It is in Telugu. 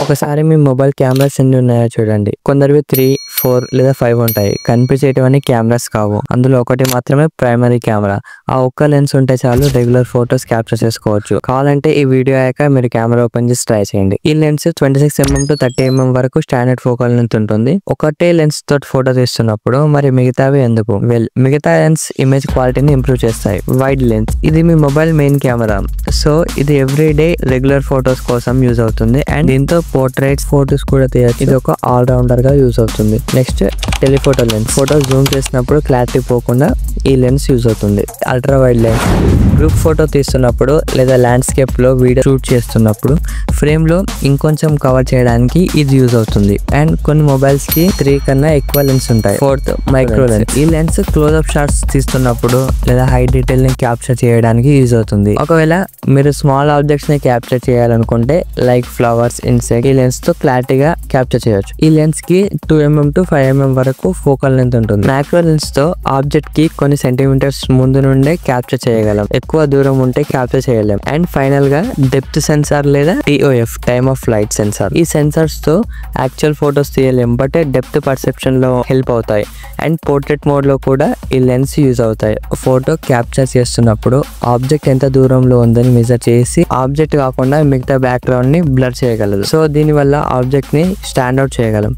ఒకసారి మీ మొబైల్ కెమెరాస్ ఎన్ని ఉన్నాయో చూడండి. కొందరివి 3, 4 లేదా 5 ఉంటాయి. కనిపించేటివన్నీ కెమెరాస్ కావు. అందులో ఒకటి మాత్రమే ప్రైమరీ కెమెరా. ఆ ఒక్క లెన్స్ ఉంటే చాలు రెగ్యులర్ ఫొటోస్ క్యాప్చర్ చేసుకోవచ్చు. కావాలంటే ఈ వీడియో అయ్యాక మీరు కెమెరా ఓపెన్ చేసి ట్రై చేయండి. ఈ లెన్స్ 26mm to 30mm వరకు స్టాండర్డ్ ఫోకల్ లెంత్ ఉంటుంది. ఒకటే లెన్స్ తోటి ఫోటో తీస్తున్నప్పుడు మరి మిగతావి ఎందుకు? మిగతా లెన్స్ ఇమేజ్ క్వాలిటీని ఇంప్రూవ్ చేస్తాయి. వైడ్ లెన్స్ ఇది మీ మొబైల్ మెయిన్ కెమెరా. సో ఇది ఎవ్రీడే రెగ్యులర్ ఫొటోస్ కోసం యూజ్ అవుతుంది. అండ్ దీంతో పోర్ట్రేట్స్ ఫొటోస్ కూడా తీయచ్చు. ఇది ఒక ఆల్ రౌండర్ గా యూజ్ అవుతుంది. Next telephoto lens. Photo zoom చేసినప్పుడు క్లారిటీ పోకుండా ఈ లెన్స్ యూజ్ అవుతుంది. Ultra wide lens group photo తీస్తున్నప్పుడు లేదా ల్యాండ్స్కేప్ లో వీడియో షూట్ చేస్తున్నప్పుడు ఫ్రేమ్ లో ఇంకొంచెం కవర్ చేయడానికి ఇది యూజ్ అవుతుంది. అండ్ కొన్ని మొబైల్స్ కి 3 కన్నా ఎక్కువ లెన్స్ ఉంటాయి. Fourth micro lens. ఈ లెన్స్ క్లోజ్అప్ షాట్స్ తీస్తున్నప్పుడు లేదా హై డీటెయిల్ ని క్యాప్చర్ చేయడానికి యూజ్ అవుతుంది. ఒకవేళ మీరు స్మాల్ ఆబ్జెక్ట్స్ ని క్యాప్చర్ చేయాలనుకుంటే లైక్ ఫ్లవర్స్, ఇన్సెక్ట్, ఈ లెన్స్ తో క్లారిటీగా క్యాప్చర్ చేయొచ్చు. ఈ లెన్స్ కి 2mm to 5mm వరకు ఫోకల్ లెంత్ ఉంటుంది. మ్యాక్రో లెన్స్ తో ఆబ్జెక్ట్ కి కొన్ని సెంటీమీటర్స్ ముందు నుండే క్యాప్చర్ చేయగలం. ఎక్కువ దూరం ఉంటే క్యాప్చర్ చేయలేం. అండ్ ఫైనల్ గా డెప్త్ సెన్సార్ లేదా TOF time of flight sensor. ఈ సెన్సార్స్ తో యాక్చువల్ ఫొటోస్ తీయలేం, బట్ డెప్త్ పర్సెప్షన్ లో హెల్ప్ అవుతాయి. అండ్ పోర్ట్రేట్ మోడ్ లో కూడా ఈ లెన్స్ యూజ్ అవుతాయి. ఫోటో క్యాప్చర్ చేస్తున్నప్పుడు ఆబ్జెక్ట్ ఎంత దూరంలో ఉందని మెజర్ చేసి ఆబ్జెక్ట్ కాకుండా మిగతా బ్యాక్గ్రౌండ్ ని బ్లర్ చేయగలదు. సో దీని వల్ల ఆబ్జెక్ట్ ని స్టాండ్ అవుట్ చేయగలం.